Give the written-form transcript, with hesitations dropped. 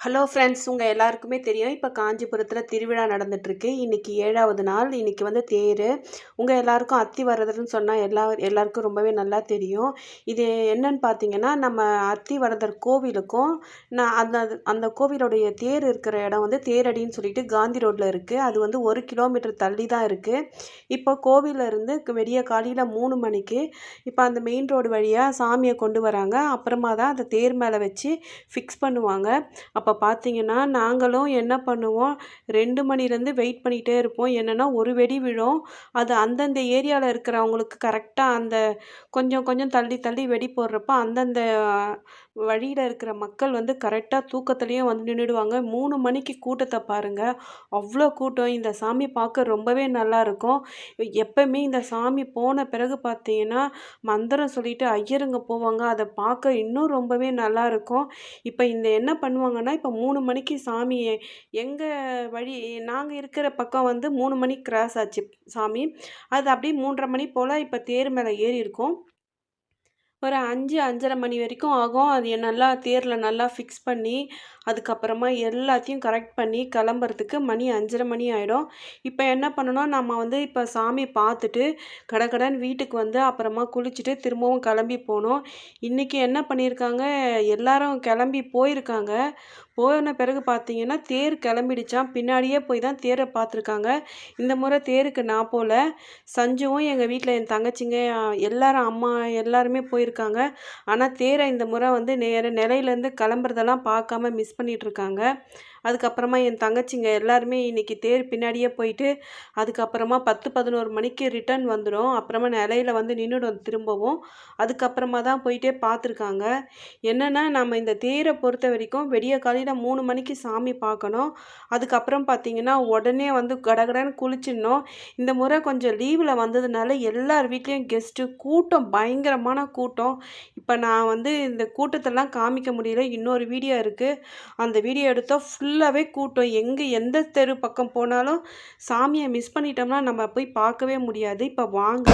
Hello friends, உங்கள் எல்லாருக்குமே தெரியும். இப்போ காஞ்சிபுரத்தில் திருவிழா நடந்துகிட்ருக்கு. இன்றைக்கி 7வது நாள். இன்றைக்கி வந்து தேர். உங்கள் எல்லாருக்கும் அத்திவரதர்னு சொன்னால் எல்லாருக்கும் ரொம்பவே நல்லா தெரியும். இது என்னன்னு பார்த்தீங்கன்னா, நம்ம அத்திவரதர் கோவிலுக்கும் நான் அந்த அந்த கோவிலுடைய தேர் இருக்கிற இடம் வந்து தேரடின்னு சொல்லிட்டு காந்தி ரோட்டில் இருக்குது. அது வந்து 1 கிலோமீட்டர் தள்ளி தான் இருக்குது. இப்போ கோவிலிருந்து விடிய காலையில் 3 மணிக்கு இப்போ அந்த மெயின் ரோடு வழியாக சாமியை கொண்டு வராங்க. அப்புறமா தான் அந்த தேர் மேலே வச்சு ஃபிக்ஸ் பண்ணுவாங்க. அப்போ பார்த்தீங்கன்னா, நாங்களும் என்ன பண்ணுவோம், 2 மணிலேருந்து வெயிட் பண்ணிகிட்டே இருப்போம். என்னென்னா, ஒரு வெடி விழும். அது அந்தந்த ஏரியாவில் இருக்கிறவங்களுக்கு கரெக்டாக அந்த கொஞ்சம் கொஞ்சம் தள்ளி தள்ளி வெடி போடுறப்ப அந்தந்த வழியில் இருக்கிற மக்கள் வந்து கரெக்டாக தூக்கத்துலேயும் வந்து நின்றுடுவாங்க. 3 மணிக்கு கூட்டத்தை பாருங்கள், அவ்வளோ கூட்டம். இந்த சாமி பார்க்க ரொம்பவே நல்லாயிருக்கும். எப்போவுமே இந்த சாமி போன பிறகு பார்த்தீங்கன்னா, மந்திரம் சொல்லிட்டு ஐயருங்க போவாங்க. அதை பார்க்க இன்னும் ரொம்பவே நல்லாயிருக்கும். இப்போ இந்த என்ன பண்ணுவாங்கன்னா, இப்போ 3 மணிக்கு சாமி எங்கள் வழி நாங்கள் இருக்கிற பக்கம் வந்து 3 மணிக்கு கிராஸ் ஆச்சு சாமி. அது அப்படியே 3:30 மணி போல் இப்போ தேர் மேலே ஏறி இருக்கும். ஒரு 5, 5:30 மணி வரைக்கும் ஆகும். அது நல்லா தேரில் நல்லா ஃபிக்ஸ் பண்ணி, அதுக்கப்புறமா எல்லாத்தையும் கரெக்ட் பண்ணி கிளம்புறதுக்கு மணி 5:30 மணி ஆகிடும். இப்போ என்ன பண்ணணும், நம்ம வந்து இப்போ சாமி பார்த்துட்டு கடகடன்னு வீட்டுக்கு வந்து அப்புறமா குளிச்சுட்டு திரும்பவும் கிளம்பி போகணும். இன்றைக்கி என்ன பண்ணியிருக்காங்க, எல்லாரும் கிளம்பி போயிருக்காங்க. போன பிறகு பார்த்தீங்கன்னா, தேர் கிளம்பிடுச்சாம். பின்னாடியே போய் தான் தேரை பார்த்துருக்காங்க. இந்த முறை தேருக்கு நான் போகல. சஞ்சுவும் எங்கள் வீட்டில் என் தங்கச்சிங்க எல்லாரும் அம்மா எல்லாருமே போயிருக்காங்க. ஆனால் தேரை இந்த முறை வந்து நிலையிலேருந்து கிளம்புறதெல்லாம் பார்க்காம மிஸ் பண்ணிகிட்ருக்காங்க. அதுக்கப்புறமா என் தங்கச்சிங்க எல்லாருமே இன்றைக்கி தேர் பின்னாடியே போயிட்டு அதுக்கப்புறமா 10, 11 மணிக்கு ரிட்டர்ன் வந்துடும். அப்புறமா நிலையில் வந்து நின்றுடும் திரும்பவும். அதுக்கப்புறமா தான் போயிட்டே பார்த்துருக்காங்க. என்னென்னா, நம்ம இந்த தேரை பொறுத்த வரைக்கும் விடிய காலையில் 3 மணிக்கு சாமி பார்க்கணும். அதுக்கப்புறம் பார்த்திங்கன்னா, உடனே வந்து கடகடன்னு குளிச்சிடணும். இந்த முறை கொஞ்சம் லீவில் வந்ததுனால எல்லார் வீட்லேயும் கெஸ்ட்டு கூட்டம், பயங்கரமான கூட்டம். இப்போ நான் வந்து இந்த கூட்டத்தெல்லாம் காமிக்க முடியல. இன்னொரு வீடியோ இருக்குது. அந்த வீடியோ எடுத்தால் ஃபுல்லாகவே கூட்டம். எந்த தெரு பக்கம் போனாலும் சாமியை மிஸ் பண்ணிட்டோம்னா நம்ம போய் பார்க்கவே முடியாது. இப்போ வாங்க.